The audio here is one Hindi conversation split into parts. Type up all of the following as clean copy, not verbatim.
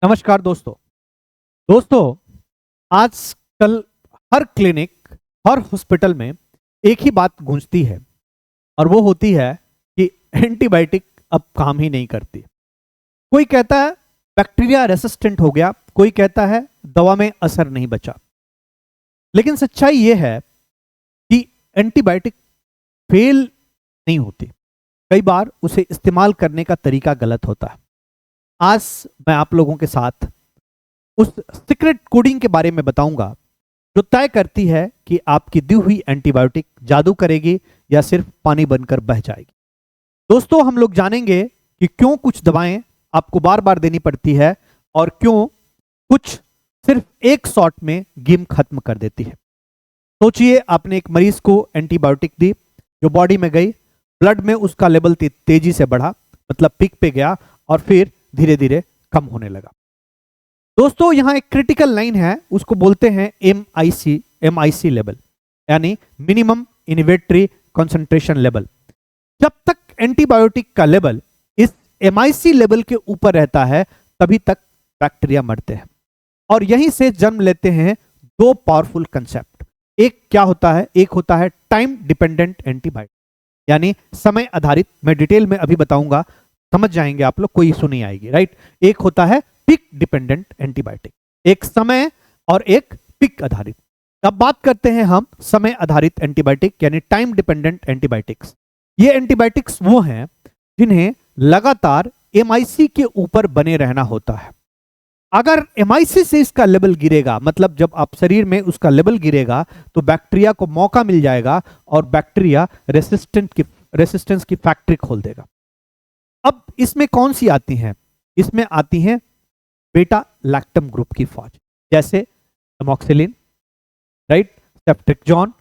नमस्कार दोस्तों। दोस्तों, आजकल हर क्लिनिक, हर हॉस्पिटल में एक ही बात गूंजती है और वो होती है कि एंटीबायोटिक अब काम ही नहीं करती। कोई कहता है बैक्टीरिया रेसिस्टेंट हो गया, कोई कहता है दवा में असर नहीं बचा। लेकिन सच्चाई ये है कि एंटीबायोटिक फेल नहीं होती। कई बार उसे इस्तेमाल करने का तरीका गलत होता है। आज मैं आप लोगों के साथ उस सीक्रेट कोडिंग के बारे में बताऊंगा जो तय करती है कि आपकी दी हुई एंटीबायोटिक जादू करेगी या सिर्फ पानी बनकर बह जाएगी। दोस्तों, हम लोग जानेंगे कि क्यों कुछ दवाएं आपको बार बार देनी पड़ती है और क्यों कुछ सिर्फ एक शॉट में गेम खत्म कर देती है। सोचिए, आपने एक मरीज को एंटीबायोटिक दी जो बॉडी में गई, ब्लड में उसका लेवल तेजी से बढ़ा, मतलब पीक पे गया और फिर धीरे धीरे कम होने लगा। दोस्तों, यहां एक क्रिटिकल लाइन है, उसको बोलते हैं MIC लेवल, यानी मिनिमम इन्वेंटरी कंसंट्रेशन लेवल। जब तक एंटीबायोटिक का लेवल इस MIC लेवल के ऊपर रहता है तभी तक बैक्टीरिया मरते हैं। और यहीं से जन्म लेते हैं दो पावरफुल कंसेप्ट। एक क्या होता है? एक होता है टाइम डिपेंडेंट एंटीबायोटिक, यानी समय आधारित। मैं डिटेल में अभी बताऊंगा, समझ जाएंगे आप लोग, कोई इशू नहीं आएगी, राइट। एक होता है पिक डिपेंडेंट एंटीबायोटिक, एक समय और एक पिक आधारित। अब बात करते हैं हम समय आधारित एंटीबायोटिक यानी टाइम डिपेंडेंट एंटीबायोटिक्स। ये एंटीबायोटिक्स वो हैं जिन्हें लगातार MIC के ऊपर बने रहना होता है। अगर MIC से इसका लेवल गिरेगा, मतलब जब आप शरीर में उसका लेवल गिरेगा, तो बैक्टीरिया को मौका मिल जाएगा और बैक्टीरिया रेसिस्टेंस की फैक्ट्री खोल देगा। अब इसमें कौन सी आती हैं? इसमें आती हैं बेटा लैक्टम ग्रुप की फौज, जैसे एमॉक्सिलिन, राइट, सेफ्ट्रिक्सोन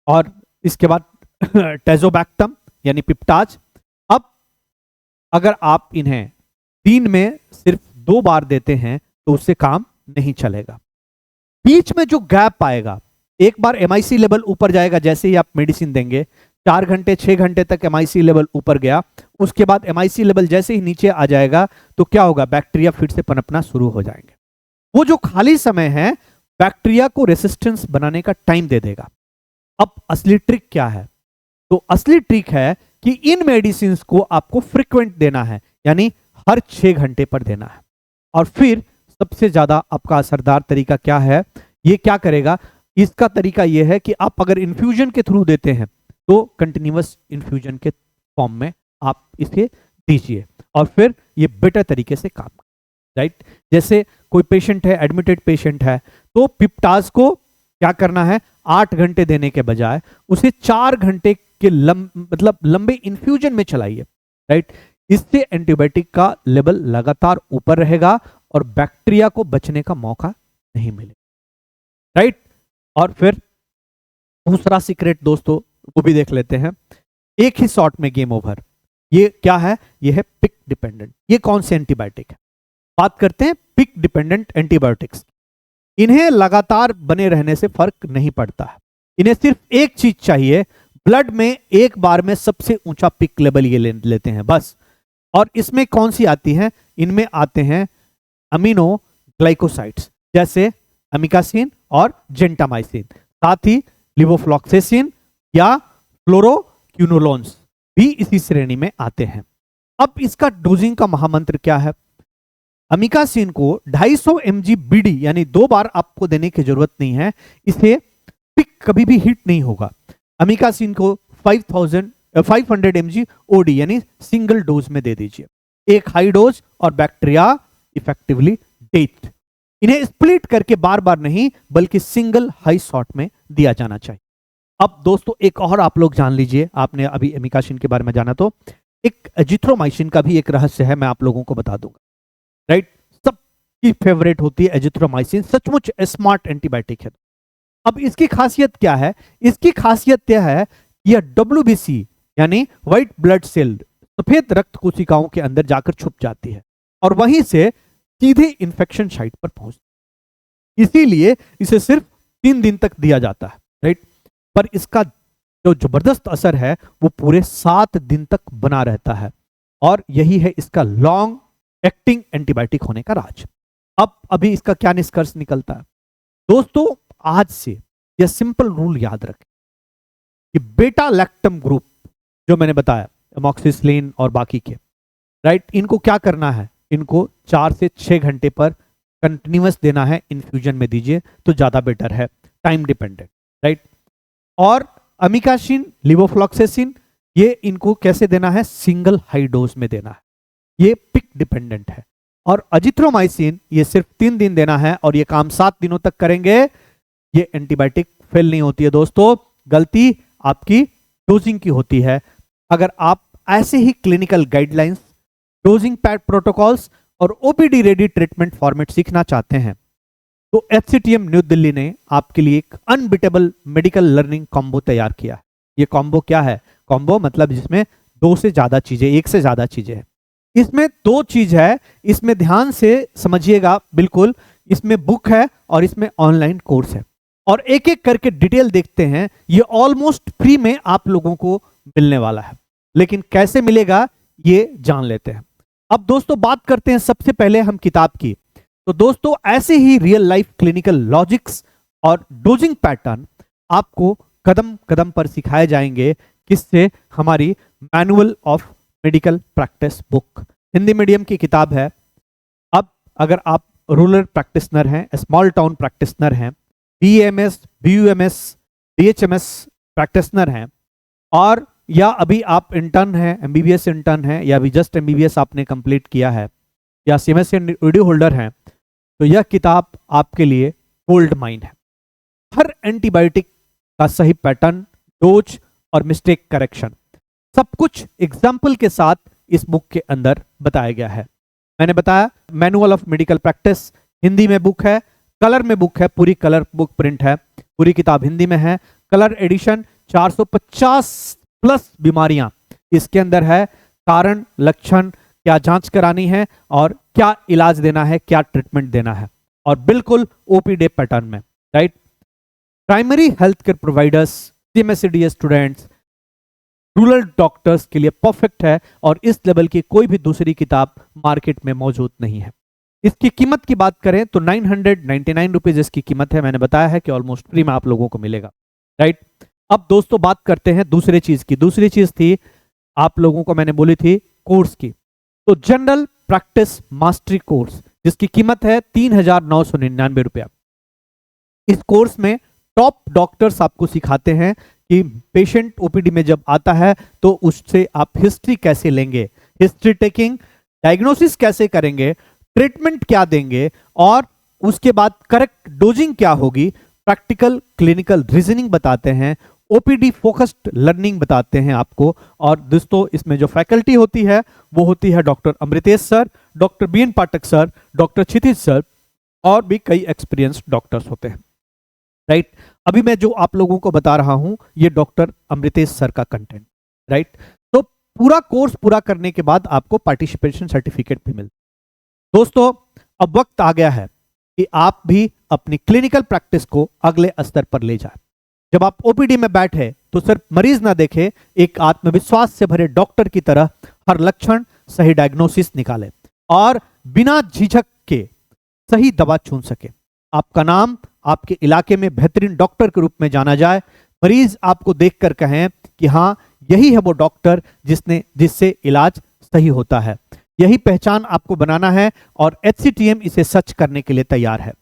और इसके बाद टेजोबैक्टम यानी पिप्टाज। अब अगर आप इन्हें दिन में सिर्फ 2 बार देते हैं तो उससे काम नहीं चलेगा। बीच में जो गैप आएगा, एक बार MIC लेवल ऊपर जाएगा, जैसे ही आप मेडिसिन देंगे 4 घंटे 6 घंटे तक MIC लेवल ऊपर गया, उसके बाद MIC लेवल जैसे ही नीचे आ जाएगा तो क्या होगा? बैक्टीरिया फिर से पनपना शुरू हो जाएंगे। वो जो खाली समय है बैक्टीरिया को रेसिस्टेंस बनाने का टाइम दे देगा। अब असली ट्रिक क्या है? तो असली ट्रिक है कि इन मेडिसिन को आपको फ्रीक्वेंट देना है, यानी हर 6 घंटे पर देना है। और फिर सबसे ज्यादा आपका असरदार तरीका क्या है? ये क्या करेगा? इसका तरीका यह है कि आप अगर इन्फ्यूजन के थ्रू देते हैं तो कंटिन्यूअस इन्फ्यूजन के फॉर्म में आप इसे दीजिए और फिर ये बेटर तरीके से काम, राइट। जैसे कोई पेशेंट है, एडमिटेड पेशेंट है, तो पिप्टाज को क्या करना है? 8 घंटे देने के बजाय उसे 4 घंटे के लंबे इन्फ्यूजन में चलाइए, राइट। इससे एंटीबायोटिक का लेवल लगातार ऊपर रहेगा और बैक्टीरिया को बचने का मौका नहीं मिलेगा, राइट। और फिर दूसरा सीक्रेट दोस्तों, वो भी देख लेते हैं। एक ही शॉट में गेम ओवर। ये क्या है? ये है पिक डिपेंडेंट। ये कौन से एंटीबायोटिक है? बात करते हैं पिक डिपेंडेंट एंटीबायोटिक्स। इन्हें लगातार बने रहने से फर्क नहीं पड़ता है। इन्हें सिर्फ एक चीज चाहिए, ब्लड में एक बार में सबसे ऊंचा पिक लेवल ये लेते हैं, बस। और इसमें कौन सी आती है? इनमें आते हैं अमीनो ग्लाइकोसाइड्स, जैसे अमिकासिन और जेंटामाइसिन, साथ ही लिवोफ्लॉक्सेसिन या फ्लोरोक्विनोलोन्स भी इसी श्रेणी में आते हैं। अब इसका डोजिंग का महामंत्र क्या है? अमिकासिन को 250 mg BD यानी 2 बार आपको देने की जरूरत नहीं है, इसे पिक कभी भी हिट नहीं होगा। अमिकासिन को 500 mg OD यानी सिंगल डोज में दे दीजिए, एक हाई डोज और बैक्टीरिया इफेक्टिवली डेथ। इन्हें स्प्लिट करके बार बार नहीं बल्कि सिंगल हाई शॉट में दिया जाना चाहिए। अब दोस्तों, एक और आप लोग जान लीजिए, आपने अभी एमिकासिन के बारे में जाना, तो एक एजिथ्रोमाइसिन का भी एक रहस्य है, मैं आप लोगों को बता दूंगा, राइट। सबकी फेवरेट होती है एजिथ्रोमाइसिन, सचमुच स्मार्ट एंटीबायोटिक है। अब इसकी खासियत क्या है? इसकी खासियत यह है कि यह WBC यानी व्हाइट ब्लड सेल, सफेद रक्त कोशिकाओं के अंदर जाकर छुप जाती है और वहीं से सीधे इंफेक्शन साइट पर पहुंचती, इसीलिए इसे सिर्फ 3 दिन तक दिया जाता है, राइट। पर इसका जो जबरदस्त असर है वो पूरे 7 दिन तक बना रहता है और यही है इसका लॉन्ग एक्टिंग एंटीबायोटिक होने का राज। अब अभी इसका क्या निष्कर्ष निकलता है दोस्तों? आज से यह सिंपल रूल याद रखें कि बेटा लैक्टम ग्रुप जो मैंने बताया, एमॉक्सिसिलिन और बाकी के, राइट, इनको क्या करना है, इनको 4 से 6 घंटे पर कंटिन्यूअस देना है, इन्फ्यूजन में दीजिए तो ज्यादा बेटर है, टाइम डिपेंडेंट, राइट। और अमिकासिन, लिवोफ्लॉक्सेसिन, ये इनको कैसे देना है, सिंगल हाई डोज में देना है, ये पिक डिपेंडेंट है। और अजिथ्रोमाइसिन ये सिर्फ 3 दिन देना है और ये काम 7 दिनों तक करेंगे। ये एंटीबायोटिक फेल नहीं होती है दोस्तों, गलती आपकी डोजिंग की होती है। अगर आप ऐसे ही clinical guidelines, dosing pad protocols और ओपीडी रेडी ट्रीटमेंट फॉर्मेट सीखना चाहते हैं तो एचसीटीएम न्यू दिल्ली ने आपके लिए एक अनबिटेबल मेडिकल लर्निंग कॉम्बो तैयार किया है। ये कॉम्बो क्या है? कॉम्बो मतलब जिसमें 2 से ज्यादा चीजें, 1 से ज्यादा चीजें हैं। इसमें 2 चीज है, इसमें ध्यान से समझिएगा बिल्कुल। इसमें बुक है और इसमें ऑनलाइन कोर्स है, और एक एक करके डिटेल देखते हैं। ये ऑलमोस्ट फ्री में आप लोगों को मिलने वाला है, लेकिन कैसे मिलेगा ये जान लेते हैं। अब दोस्तों बात करते हैं सबसे पहले हम किताब की। तो दोस्तों ऐसे ही रियल लाइफ क्लिनिकल लॉजिक्स और डोजिंग पैटर्न आपको कदम कदम पर सिखाए जाएंगे, किससे? हमारी manual of medical practice book, Hindi medium की किताब है। अब अगर आप रूरल प्रैक्टिशनर हैं, स्मॉल टाउन प्रैक्टिशनर हैं, बीएमएस, बीयूएमएस, बीएचएमएस प्रैक्टिशनर हैं, और या अभी आप इंटर्न हैं, एमबीबीएस इंटर्न हैं, या अभी जस्ट एमबीबीएस आपने कंप्लीट किया है, या सीएमएस वीडियो होल्डर हैं, तो यह किताब आपके लिए गोल्ड माइन है। हर एंटीबायोटिक का सही पैटर्न, डोज और मिस्टेक करेक्शन सब कुछ एग्जाम्पल के साथ इस बुक के अंदर बताया गया है। मैंने बताया manual of medical practice Hindi में बुक है, कलर में बुक है, पूरी कलर बुक प्रिंट है, पूरी किताब हिंदी में है, कलर एडिशन। 450 प्लस बीमारियां इसके अंदर है, कारण, लक्षण, क्या जांच करानी है और क्या इलाज देना है, क्या ट्रीटमेंट देना है, और बिल्कुल ओपीडी पैटर्न में, right. Primary health care providers, CMSCDS students, rural doctors के लिए परफेक्ट है, और इस लेवल की कोई भी दूसरी किताब मार्केट में मौजूद नहीं है। इसकी कीमत की बात करें तो 999 रुपीज इसकी कीमत है। मैंने बताया है कि ऑलमोस्ट फ्री में आप लोगों को मिलेगा, राइट। अब दोस्तों बात करते हैं दूसरे चीज की। दूसरी चीज थी आप लोगों को मैंने बोली थी कोर्स की, तो जनरल प्रैक्टिस मास्टरी कोर्स, जिसकी कीमत है 3,999 रुपया। इस कोर्स में टॉप डॉक्टर्स आपको सिखाते हैं कि पेशेंट ओपीडी में जब आता है तो उससे आप हिस्ट्री कैसे लेंगे, हिस्ट्री टेकिंग, डायग्नोसिस कैसे करेंगे, ट्रीटमेंट क्या देंगे, और उसके बाद करेक्ट डोजिंग क्या होगी, प्रैक्टिकल क्लिनिकल रीजनिंग बताते हैं, ओपीडी फोकस्ड लर्निंग बताते हैं आपको। और दोस्तों इसमें जो फैकल्टी होती है वो होती है doctor Amritesh sir, doctor BN Pathak sir, doctor Kshitij sir, और भी कई एक्सपीरियंस्ड डॉक्टर्स होते हैं, राइट। अभी मैं जो आप लोगों को बता रहा हूं ये डॉक्टर अमृतेश सर का कंटेंट, राइट। तो पूरा कोर्स पूरा करने के बाद आपको पार्टिसिपेशन सर्टिफिकेट भी मिलता है। दोस्तों अब वक्त आ गया है कि आप भी अपनी क्लिनिकल प्रैक्टिस को अगले स्तर पर ले जाए। जब आप ओपीडी में बैठे तो सिर्फ मरीज ना देखे, एक आत्मविश्वास से भरे डॉक्टर की तरह हर लक्षण, सही डायग्नोसिस निकाले और बिना झिझक के सही दवा चुन सके। आपका नाम आपके इलाके में बेहतरीन डॉक्टर के रूप में जाना जाए, मरीज आपको देखकर कहें कि हाँ यही है वो डॉक्टर जिससे इलाज सही होता है। यही पहचान आपको बनाना है और एचसीटीएम इसे सच करने के लिए तैयार है।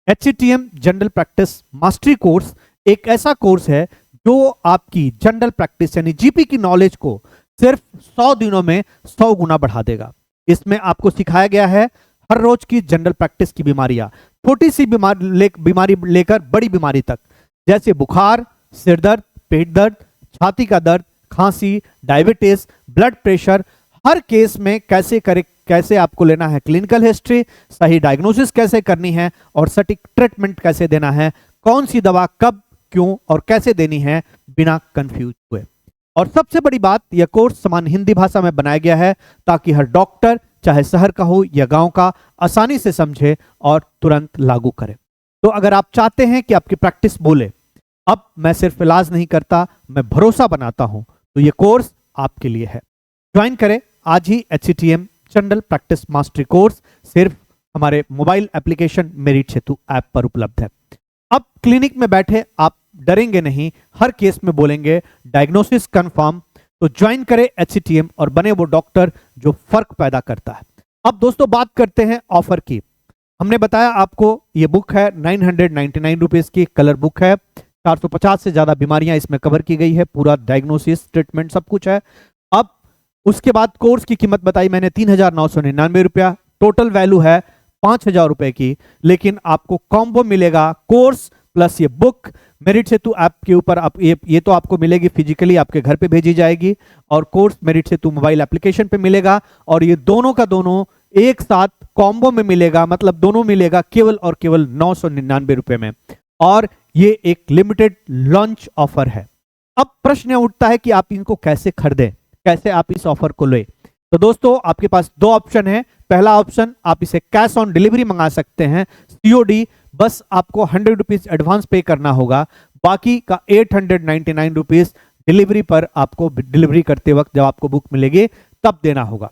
एचसीटीएम जनरल प्रैक्टिस मास्टरी कोर्स एक ऐसा कोर्स है जो आपकी जनरल प्रैक्टिस यानी जीपी की नॉलेज को सिर्फ 100 दिनों में 100 गुना बढ़ा देगा। इसमें आपको सिखाया गया है हर रोज की जनरल प्रैक्टिस की बीमारियां, छोटी सी बीमारी लेकर बड़ी बीमारी तक, जैसे बुखार, सिर दर्द, पेट दर्द, छाती का दर्द, खांसी, डायबिटीज, ब्लड प्रेशर, हर केस में कैसे आपको लेना है क्लिनिकल हिस्ट्री, सही डायग्नोसिस कैसे करनी है और सटीक ट्रीटमेंट कैसे देना है, कौन सी दवा कब, क्यों और कैसे देनी है बिना कंफ्यूज हुए। और सबसे बड़ी बात, यह कोर्स समान हिंदी भाषा में बनाया गया है ताकि हर डॉक्टर चाहे शहर का हो या गांव का आसानी से समझे और तुरंत लागू करे। तो अगर आप चाहते हैं कि आपकी प्रैक्टिस बोले अब मैं सिर्फ इलाज नहीं करता, मैं भरोसा बनाता हूं, तो यह कोर्स आपके लिए है। ज्वाइन करें आज ही एचसीटीएम जनरल प्रैक्टिस मास्टरी कोर्स सिर्फ हमारे मोबाइल एप्लीकेशन मेरिट सेतु ऐप पर उपलब्ध है। अब क्लिनिक में बैठे आप डरेंगे नहीं, हर केस में बोलेंगे डायग्नोसिस कंफर्म, तो ज्वाइन करें HCTM और बने वो डॉक्टर जो फर्क पैदा करता है। अब दोस्तों बात करते हैं ऑफर की। हमने बताया आपको ये बुक है 999 रुपीज की, कलर बुक है, 450 से ज्यादा बीमारियां इसमें कवर की गई है, पूरा डायग्नोसिस ट्रीटमेंट सब कुछ है। अब उसके बाद कोर्स की कीमत बताई मैंने 3,999 रुपया, टोटल वैल्यू है 5,000 रुपए की, लेकिन आपको कॉम्बो मिलेगा कोर्स प्लस ये बुक मेरिट सेतु ऐप के ऊपर। आप ये तो आपको मिलेगी फिजिकली, आपके घर पे भेजी जाएगी, और कोर्स मेरिट सेतु मोबाइल एप्लीकेशन पे मिलेगा, और ये दोनों का दोनों एक साथ कॉम्बो में मिलेगा, मतलब दोनों मिलेगा केवल और केवल 999 रुपए में, और ये एक लिमिटेड लॉन्च ऑफर है। अब प्रश्न उठता है कि आप इनको कैसे खरीदें, कैसे आप इस ऑफर को लें। तो दोस्तों आपके पास दो ऑप्शन है। पहला ऑप्शन, आप इसे कैश ऑन डिलीवरी मंगा सकते हैं, COD, बस आपको 100 रुपीज एडवांस पे करना होगा, बाकी का 899 रुपीज डिलीवरी पर आपको डिलीवरी करते वक्त जब आपको बुक मिलेगी तब देना होगा।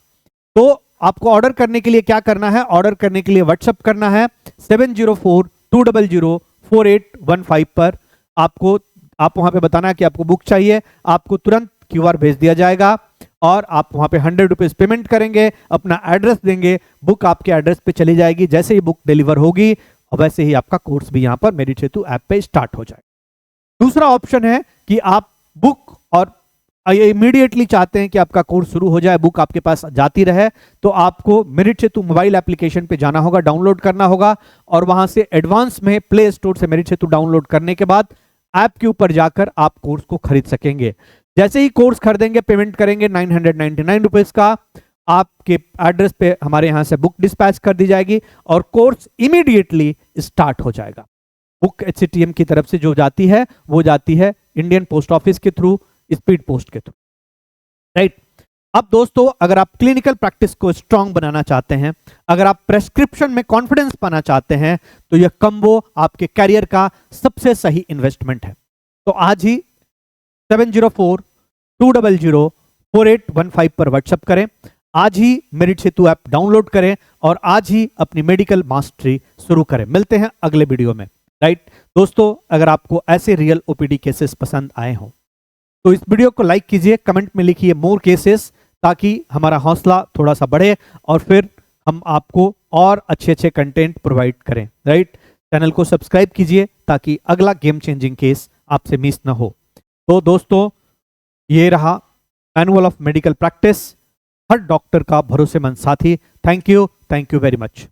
तो आपको ऑर्डर करने के लिए क्या करना है, ऑर्डर करने के लिए व्हाट्सएप करना है 7042004815 पर। आप वहां पे बताना है कि आपको बुक चाहिए, आपको तुरंत QR भेज दिया जाएगा, और आप वहां पे 100 रुपीज पेमेंट करेंगे, अपना एड्रेस देंगे, बुक आपके एड्रेस पे चली जाएगी। जैसे ही बुक डिलीवर होगी वैसे ही आपका कोर्स भी यहां पर मेरिट सेतु ऐप पे स्टार्ट हो जाएगा। दूसरा ऑप्शन है कि आप बुक और इमीडिएटली चाहते हैं कि आपका कोर्स शुरू हो जाए, बुक आपके पास जाती रहे, तो आपको मेरिट सेतु मोबाइल एप्लीकेशन पे जाना होगा, डाउनलोड करना होगा, और वहां से एडवांस में प्ले स्टोर से मेरिट सेतु डाउनलोड करने के बाद ऐप के ऊपर जाकर आप कोर्स को खरीद सकेंगे। जैसे ही कोर्स खरीदेंगे, पेमेंट करेंगे 999 रुपीज का, आपके एड्रेस पे हमारे यहां से बुक डिस्पैच कर दी जाएगी और कोर्स इमीडिएटली स्टार्ट हो जाएगा। बुक HCTM की तरफ से जो जाती है वो जाती है इंडियन पोस्ट ऑफिस के थ्रू, स्पीड पोस्ट के थ्रू, राइट। अब दोस्तों अगर आप क्लिनिकल प्रैक्टिस को स्ट्रांग बनाना चाहते हैं, अगर आप प्रेस्क्रिप्शन में कॉन्फिडेंस पाना चाहते हैं, तो यह कम्बो आपके कैरियर का सबसे सही इन्वेस्टमेंट है। तो आज ही 7042004815 पर व्हाट्सएप करें, आज ही मेरिट सेतु ऐप डाउनलोड करें, और आज ही अपनी मेडिकल मास्टरी शुरू करें। मिलते हैं अगले वीडियो में, राइट। दोस्तों अगर आपको ऐसे रियल OPD केसेस पसंद आए हों तो इस वीडियो को लाइक कीजिए, कमेंट में लिखिए मोर केसेस, ताकि हमारा हौसला थोड़ा सा बढ़े और फिर हम आपको और अच्छे अच्छे कंटेंट प्रोवाइड करें, राइट। चैनल को सब्सक्राइब कीजिए ताकि अगला गेम चेंजिंग केस आपसे मिस ना हो। तो दोस्तों ये रहा manual of medical practice, her doctor का भरोसेमंद साथी। Thank you very much.